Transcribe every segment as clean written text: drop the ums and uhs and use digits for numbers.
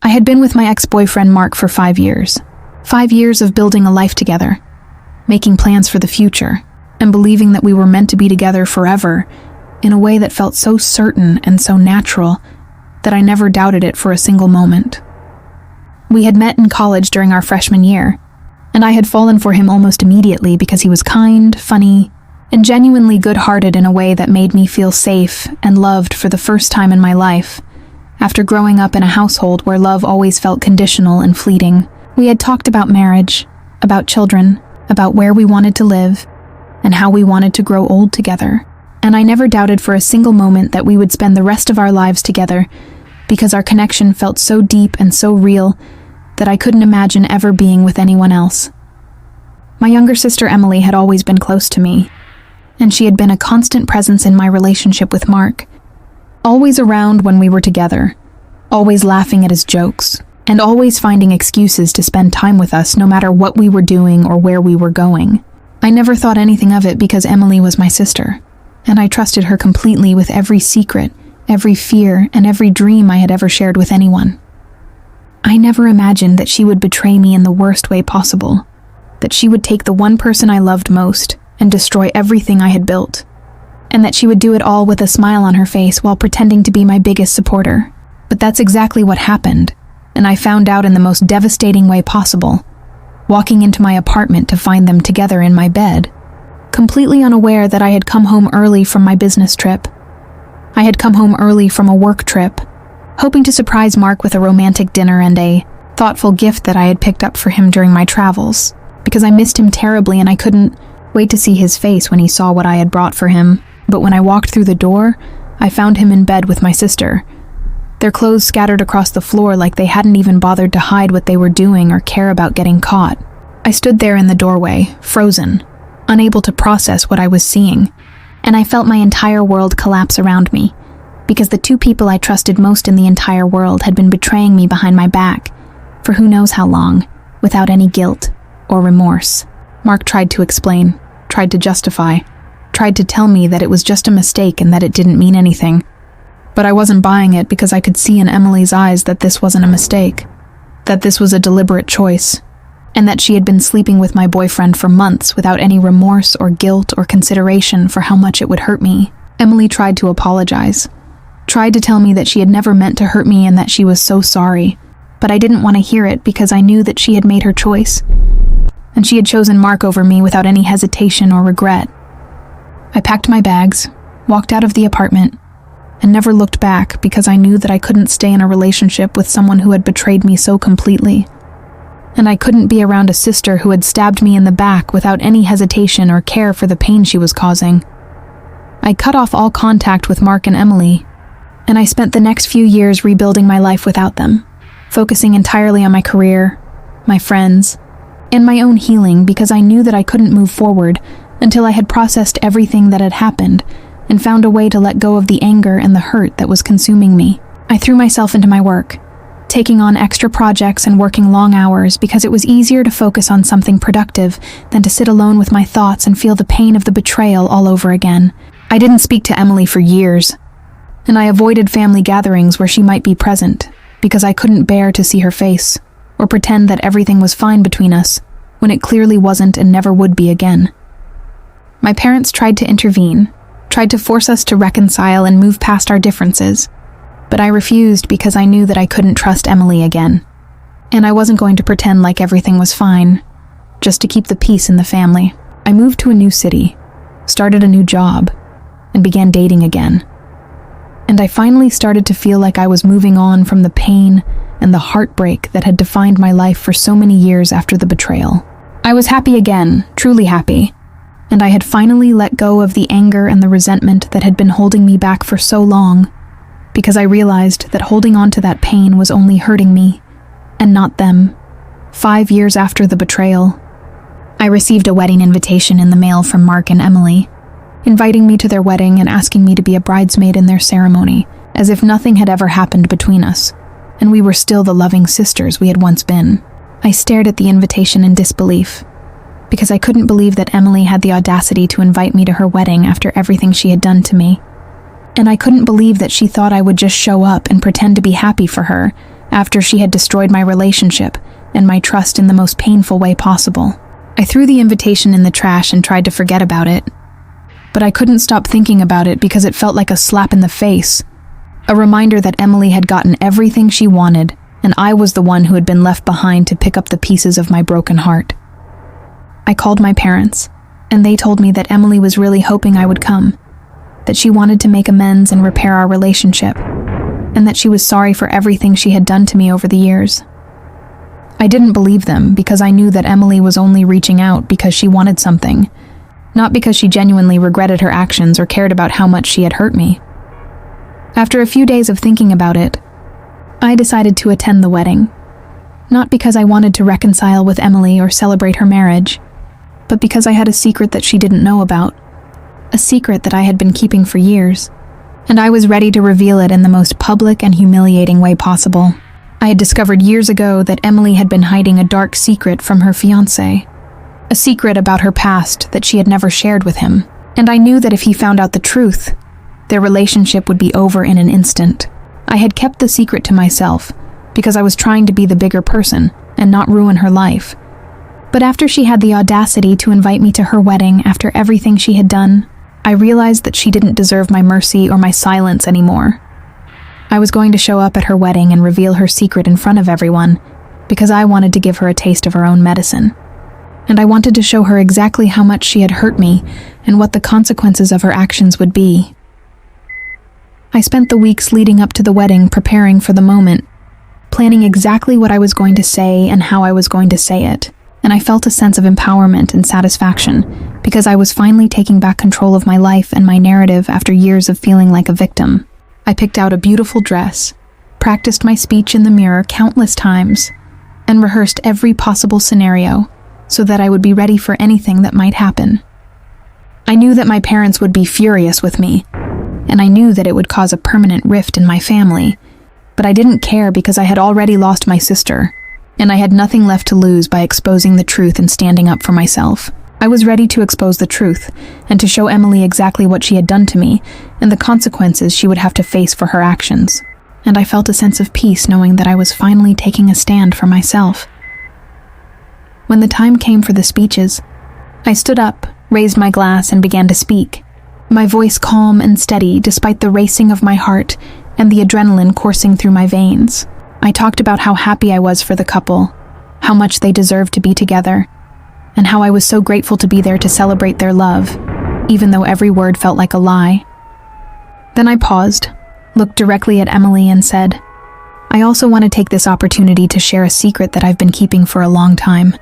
I had been with my ex-boyfriend Mark for 5 years. 5 years of building a life together, making plans for the future, and believing that we were meant to be together forever in a way that felt so certain and so natural that I never doubted it for a single moment. We had met in college during our freshman year, and I had fallen for him almost immediately because he was kind, funny, and genuinely good-hearted in a way that made me feel safe and loved for the first time in my life, after growing up in a household where love always felt conditional and fleeting. We had talked about marriage, about children, about where we wanted to live, and how we wanted to grow old together, and I never doubted for a single moment that we would spend the rest of our lives together because our connection felt so deep and so real that I couldn't imagine ever being with anyone else. My younger sister Emily had always been close to me, and she had been a constant presence in my relationship with Mark, always around when we were together, always laughing at his jokes, and always finding excuses to spend time with us no matter what we were doing or where we were going. I never thought anything of it because Emily was my sister, and I trusted her completely with every secret, every fear, and every dream I had ever shared with anyone. I never imagined that she would betray me in the worst way possible, that she would take the one person I loved most and destroy everything I had built, and that she would do it all with a smile on her face while pretending to be my biggest supporter. But that's exactly what happened, and I found out in the most devastating way possible, walking into my apartment to find them together in my bed, completely unaware that I had come home early from my business trip. I had come home early from a work trip, hoping to surprise Mark with a romantic dinner and a thoughtful gift that I had picked up for him during my travels, because I missed him terribly and I couldn't wait to see his face when he saw what I had brought for him. But when I walked through the door, I found him in bed with my sister, their clothes scattered across the floor like they hadn't even bothered to hide what they were doing or care about getting caught. I stood there in the doorway, frozen, unable to process what I was seeing, and I felt my entire world collapse around me, because the two people I trusted most in the entire world had been betraying me behind my back, for who knows how long, without any guilt or remorse. Mark tried to explain, tried to justify, tried to tell me that it was just a mistake and that it didn't mean anything. But I wasn't buying it because I could see in Emily's eyes that this wasn't a mistake, that this was a deliberate choice, and that she had been sleeping with my boyfriend for months without any remorse or guilt or consideration for how much it would hurt me. Emily tried to apologize, tried to tell me that she had never meant to hurt me and that she was so sorry, but I didn't want to hear it because I knew that she had made her choice, and she had chosen Mark over me without any hesitation or regret. I packed my bags, walked out of the apartment, and never looked back because I knew that I couldn't stay in a relationship with someone who had betrayed me so completely. And I couldn't be around a sister who had stabbed me in the back without any hesitation or care for the pain she was causing. I cut off all contact with Mark and Emily, and I spent the next few years rebuilding my life without them, focusing entirely on my career, my friends, and my own healing because I knew that I couldn't move forward until I had processed everything that had happened and found a way to let go of the anger and the hurt that was consuming me. I threw myself into my work, taking on extra projects and working long hours because it was easier to focus on something productive than to sit alone with my thoughts and feel the pain of the betrayal all over again. I didn't speak to Emily for years, and I avoided family gatherings where she might be present because I couldn't bear to see her face or pretend that everything was fine between us when it clearly wasn't and never would be again. My parents tried to intervene, tried to force us to reconcile and move past our differences, but I refused because I knew that I couldn't trust Emily again, and I wasn't going to pretend like everything was fine, just to keep the peace in the family. I moved to a new city, started a new job, and began dating again. And I finally started to feel like I was moving on from the pain and the heartbreak that had defined my life for so many years after the betrayal. I was happy again, truly happy, and I had finally let go of the anger and the resentment that had been holding me back for so long, because I realized that holding on to that pain was only hurting me, and not them. 5 years after the betrayal, I received a wedding invitation in the mail from Mark and Emily, inviting me to their wedding and asking me to be a bridesmaid in their ceremony, as if nothing had ever happened between us, and we were still the loving sisters we had once been. I stared at the invitation in disbelief, because I couldn't believe that Emily had the audacity to invite me to her wedding after everything she had done to me. And I couldn't believe that she thought I would just show up and pretend to be happy for her after she had destroyed my relationship and my trust in the most painful way possible. I threw the invitation in the trash and tried to forget about it. But I couldn't stop thinking about it because it felt like a slap in the face, a reminder that Emily had gotten everything she wanted, and I was the one who had been left behind to pick up the pieces of my broken heart. I called my parents, and they told me that Emily was really hoping I would come, that she wanted to make amends and repair our relationship, and that she was sorry for everything she had done to me over the years. I didn't believe them because I knew that Emily was only reaching out because she wanted something, not because she genuinely regretted her actions or cared about how much she had hurt me. After a few days of thinking about it, I decided to attend the wedding, not because I wanted to reconcile with Emily or celebrate her marriage, but because I had a secret that she didn't know about, a secret that I had been keeping for years, and I was ready to reveal it in the most public and humiliating way possible. I had discovered years ago that Emily had been hiding a dark secret from her fiancé, a secret about her past that she had never shared with him, and I knew that if he found out the truth, their relationship would be over in an instant. I had kept the secret to myself because I was trying to be the bigger person and not ruin her life. But after she had the audacity to invite me to her wedding after everything she had done, I realized that she didn't deserve my mercy or my silence anymore. I was going to show up at her wedding and reveal her secret in front of everyone because I wanted to give her a taste of her own medicine. And I wanted to show her exactly how much she had hurt me and what the consequences of her actions would be. I spent the weeks leading up to the wedding preparing for the moment, planning exactly what I was going to say and how I was going to say it, and I felt a sense of empowerment and satisfaction because I was finally taking back control of my life and my narrative after years of feeling like a victim. I picked out a beautiful dress, practiced my speech in the mirror countless times, and rehearsed every possible scenario so that I would be ready for anything that might happen. I knew that my parents would be furious with me, and I knew that it would cause a permanent rift in my family, but I didn't care because I had already lost my sister, and I had nothing left to lose by exposing the truth and standing up for myself. I was ready to expose the truth and to show Emily exactly what she had done to me and the consequences she would have to face for her actions. And I felt a sense of peace knowing that I was finally taking a stand for myself. When the time came for the speeches, I stood up, raised my glass, and began to speak, my voice calm and steady despite the racing of my heart and the adrenaline coursing through my veins. I talked about how happy I was for the couple, how much they deserved to be together, and how I was so grateful to be there to celebrate their love, even though every word felt like a lie. Then I paused, looked directly at Emily, and said, I also want to take this opportunity to share a secret that I've been keeping for a long time.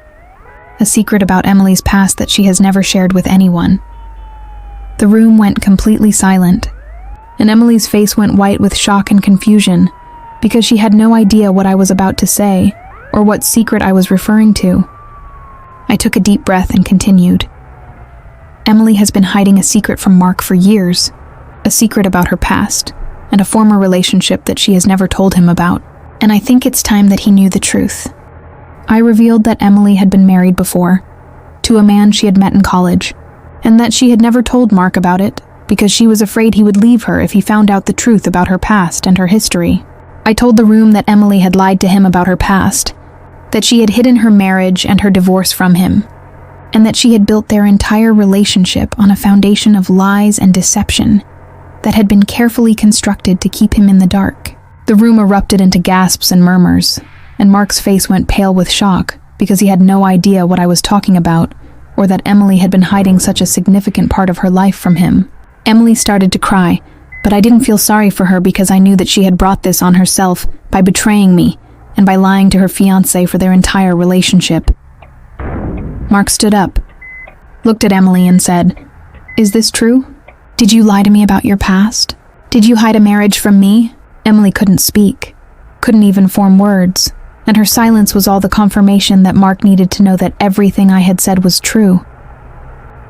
A secret about Emily's past that she has never shared with anyone. The room went completely silent, and Emily's face went white with shock and confusion because she had no idea what I was about to say or what secret I was referring to. I took a deep breath and continued. Emily has been hiding a secret from Mark for years, a secret about her past, and a former relationship that she has never told him about, and I think it's time that he knew the truth. I revealed that Emily had been married before, to a man she had met in college, and that she had never told Mark about it because she was afraid he would leave her if he found out the truth about her past and her history. I told the room that Emily had lied to him about her past, that she had hidden her marriage and her divorce from him, and that she had built their entire relationship on a foundation of lies and deception that had been carefully constructed to keep him in the dark. The room erupted into gasps and murmurs, and Mark's face went pale with shock because he had no idea what I was talking about or that Emily had been hiding such a significant part of her life from him. Emily started to cry, but I didn't feel sorry for her because I knew that she had brought this on herself by betraying me and by lying to her fiancé for their entire relationship. Mark stood up, looked at Emily, and said, Is this true? Did you lie to me about your past? Did you hide a marriage from me? Emily couldn't speak, couldn't even form words, and her silence was all the confirmation that Mark needed to know that everything I had said was true.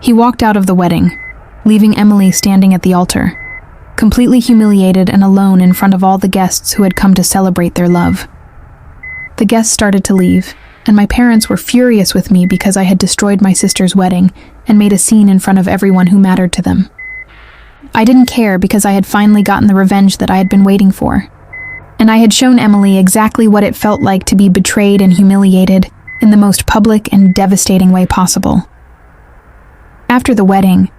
He walked out of the wedding, leaving Emily standing at the altar, completely humiliated and alone in front of all the guests who had come to celebrate their love. The guests started to leave, and my parents were furious with me because I had destroyed my sister's wedding and made a scene in front of everyone who mattered to them. I didn't care because I had finally gotten the revenge that I had been waiting for. and I had shown Emily exactly what it felt like to be betrayed and humiliated in the most public and devastating way possible. After the wedding,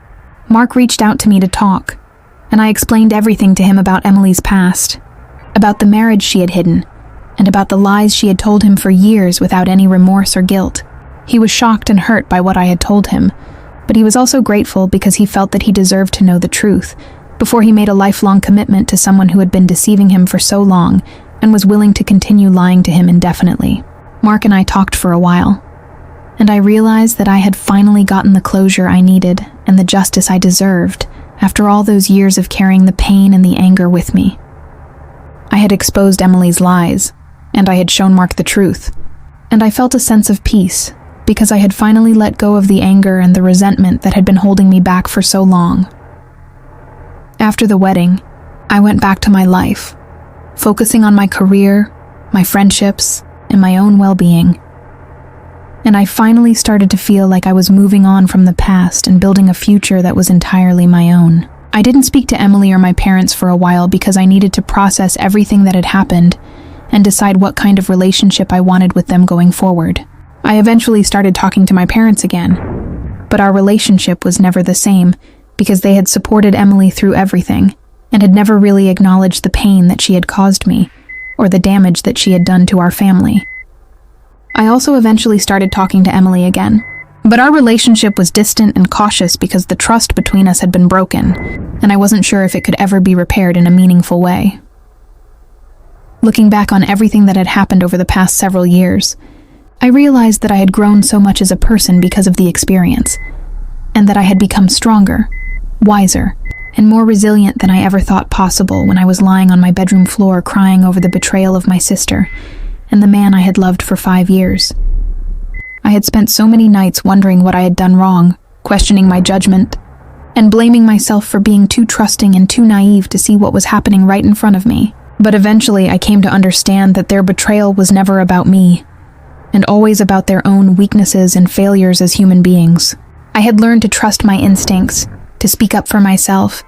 Mark reached out to me to talk, and I explained everything to him about Emily's past, about the marriage she had hidden, and about the lies she had told him for years without any remorse or guilt. He was shocked and hurt by what I had told him, but he was also grateful because he felt that he deserved to know the truth before he made a lifelong commitment to someone who had been deceiving him for so long and was willing to continue lying to him indefinitely. Mark and I talked for a while, and I realized that I had finally gotten the closure I needed and the justice I deserved after all those years of carrying the pain and the anger with me. I had exposed Emily's lies, and I had shown Mark the truth, and I felt a sense of peace because I had finally let go of the anger and the resentment that had been holding me back for so long. After the wedding, I went back to my life, focusing on my career, my friendships, and my own well-being. And I finally started to feel like I was moving on from the past and building a future that was entirely my own. I didn't speak to Emily or my parents for a while because I needed to process everything that had happened and decide what kind of relationship I wanted with them going forward. I eventually started talking to my parents again, but our relationship was never the same because they had supported Emily through everything and had never really acknowledged the pain that she had caused me or the damage that she had done to our family. I also eventually started talking to Emily again, but our relationship was distant and cautious because the trust between us had been broken, and I wasn't sure if it could ever be repaired in a meaningful way. Looking back on everything that had happened over the past several years, I realized that I had grown so much as a person because of the experience, and that I had become stronger, wiser, and more resilient than I ever thought possible when I was lying on my bedroom floor crying over the betrayal of my sister and the man I had loved for 5 years. I had spent so many nights wondering what I had done wrong, questioning my judgment, and blaming myself for being too trusting and too naive to see what was happening right in front of me. But eventually I came to understand that their betrayal was never about me, and always about their own weaknesses and failures as human beings. I had learned to trust my instincts, to speak up for myself,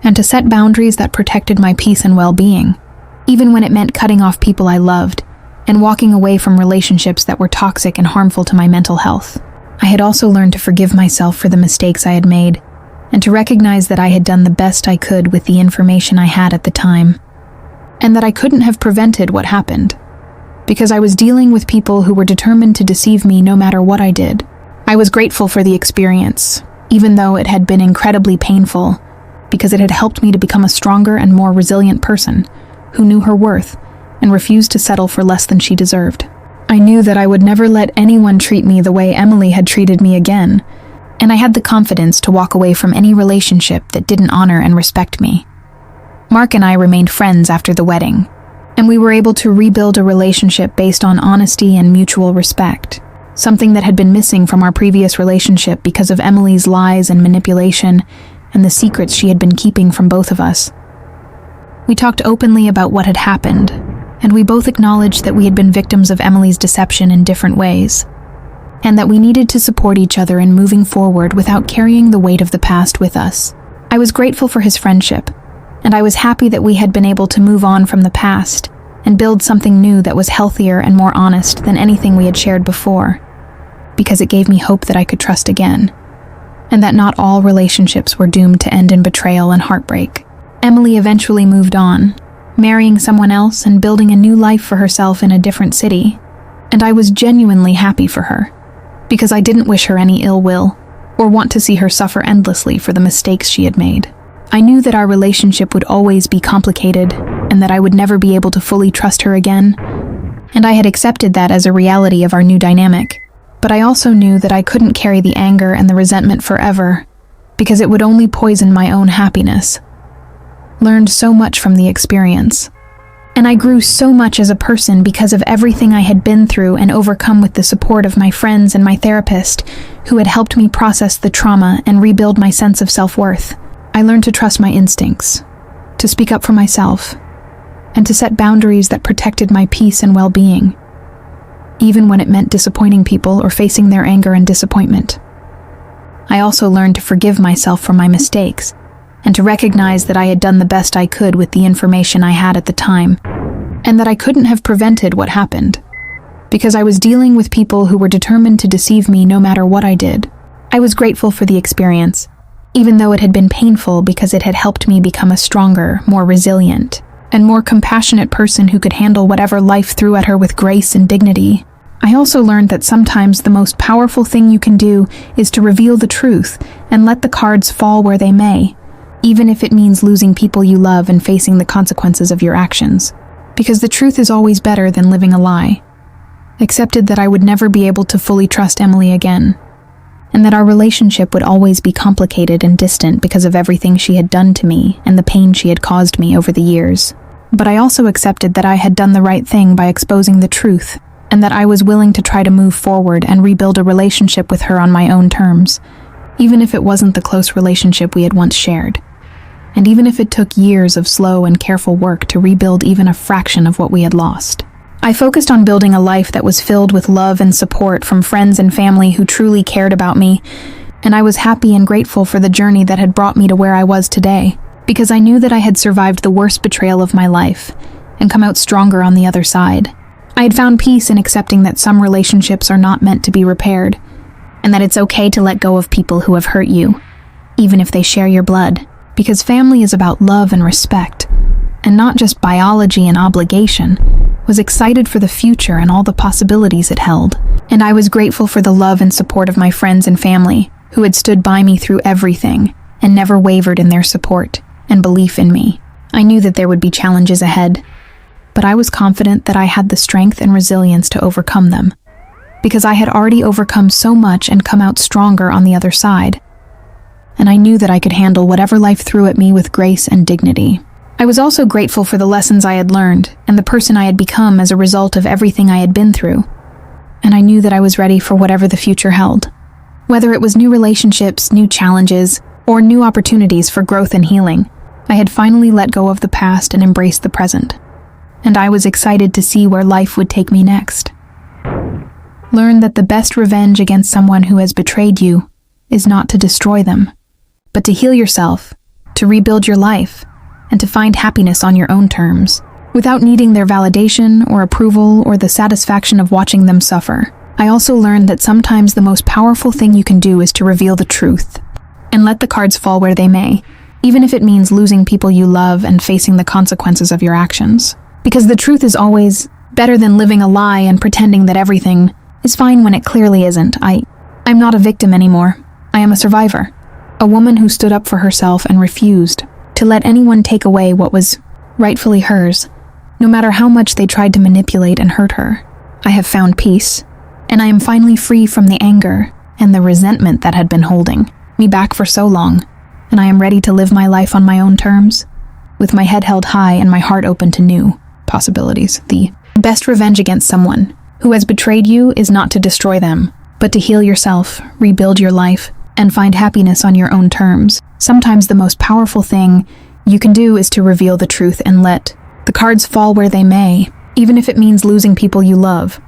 and to set boundaries that protected my peace and well-being, even when it meant cutting off people I loved and walking away from relationships that were toxic and harmful to my mental health. I had also learned to forgive myself for the mistakes I had made and to recognize that I had done the best I could with the information I had at the time, and that I couldn't have prevented what happened, because I was dealing with people who were determined to deceive me no matter what I did. I was grateful for the experience, even though it had been incredibly painful, because it had helped me to become a stronger and more resilient person who knew her worth and refused to settle for less than she deserved. I knew that I would never let anyone treat me the way Emily had treated me again, and I had the confidence to walk away from any relationship that didn't honor and respect me. Mark and I remained friends after the wedding, and we were able to rebuild a relationship based on honesty and mutual respect, something that had been missing from our previous relationship because of Emily's lies and manipulation and the secrets she had been keeping from both of us. We talked openly about what had happened, and we both acknowledged that we had been victims of Emily's deception in different ways, and that we needed to support each other in moving forward without carrying the weight of the past with us. I was grateful for his friendship, and I was happy that we had been able to move on from the past and build something new that was healthier and more honest than anything we had shared before, because it gave me hope that I could trust again, and that not all relationships were doomed to end in betrayal and heartbreak. Emily eventually moved on, marrying someone else and building a new life for herself in a different city, and I was genuinely happy for her, because I didn't wish her any ill will or want to see her suffer endlessly for the mistakes she had made. I knew that our relationship would always be complicated and that I would never be able to fully trust her again, and I had accepted that as a reality of our new dynamic. But I also knew that I couldn't carry the anger and the resentment forever, because it would only poison my own happiness. Learned so much from the experience, and I grew so much as a person because of everything I had been through and overcome with the support of my friends and my therapist, who had helped me process the trauma and rebuild my sense of self-worth. I learned to trust my instincts, to speak up for myself, and to set boundaries that protected my peace and well-being, even when it meant disappointing people or facing their anger and disappointment. I also learned to forgive myself for my mistakes, and to recognize that I had done the best I could with the information I had at the time. and that I couldn't have prevented what happened, because I was dealing with people who were determined to deceive me no matter what I did. I was grateful for the experience, even though it had been painful, because it had helped me become a stronger, more resilient, and more compassionate person who could handle whatever life threw at her with grace and dignity. I also learned that sometimes the most powerful thing you can do is to reveal the truth and let the cards fall where they may, even if it means losing people you love and facing the consequences of your actions. Because the truth is always better than living a lie. Accepted that I would never be able to fully trust Emily again, and that our relationship would always be complicated and distant because of everything she had done to me and the pain she had caused me over the years. But I also accepted that I had done the right thing by exposing the truth, and that I was willing to try to move forward and rebuild a relationship with her on my own terms, even if it wasn't the close relationship we had once shared. And even if it took years of slow and careful work to rebuild even a fraction of what we had lost. I focused on building a life that was filled with love and support from friends and family who truly cared about me, and I was happy and grateful for the journey that had brought me to where I was today, because I knew that I had survived the worst betrayal of my life and come out stronger on the other side. I had found peace in accepting that some relationships are not meant to be repaired, and that it's okay to let go of people who have hurt you, even if they share your blood, because family is about love and respect, and not just biology and obligation. Was excited for the future and all the possibilities it held, and I was grateful for the love and support of my friends and family, who had stood by me through everything, and never wavered in their support and belief in me. I knew that there would be challenges ahead, but I was confident that I had the strength and resilience to overcome them, because I had already overcome so much and come out stronger on the other side. And I knew that I could handle whatever life threw at me with grace and dignity. I was also grateful for the lessons I had learned and the person I had become as a result of everything I had been through, and I knew that I was ready for whatever the future held. Whether it was new relationships, new challenges, or new opportunities for growth and healing, I had finally let go of the past and embraced the present. And I was excited to see where life would take me next. Learn that the best revenge against someone who has betrayed you is not to destroy them, but to heal yourself, to rebuild your life, and to find happiness on your own terms, without needing their validation or approval or the satisfaction of watching them suffer. I also learned that sometimes the most powerful thing you can do is to reveal the truth, and let the cards fall where they may, even if it means losing people you love and facing the consequences of your actions. Because the truth is always better than living a lie and pretending that everything is fine when it clearly isn't. I'm not a victim anymore. I am a survivor. A woman who stood up for herself and refused to let anyone take away what was rightfully hers, no matter how much they tried to manipulate and hurt her. I have found peace, and I am finally free from the anger and the resentment that had been holding me back for so long, and I am ready to live my life on my own terms, with my head held high and my heart open to new possibilities. The best revenge against someone who has betrayed you is not to destroy them, but to heal yourself, rebuild your life, and find happiness on your own terms. Sometimes the most powerful thing you can do is to reveal the truth and let the cards fall where they may, even if it means losing people you love.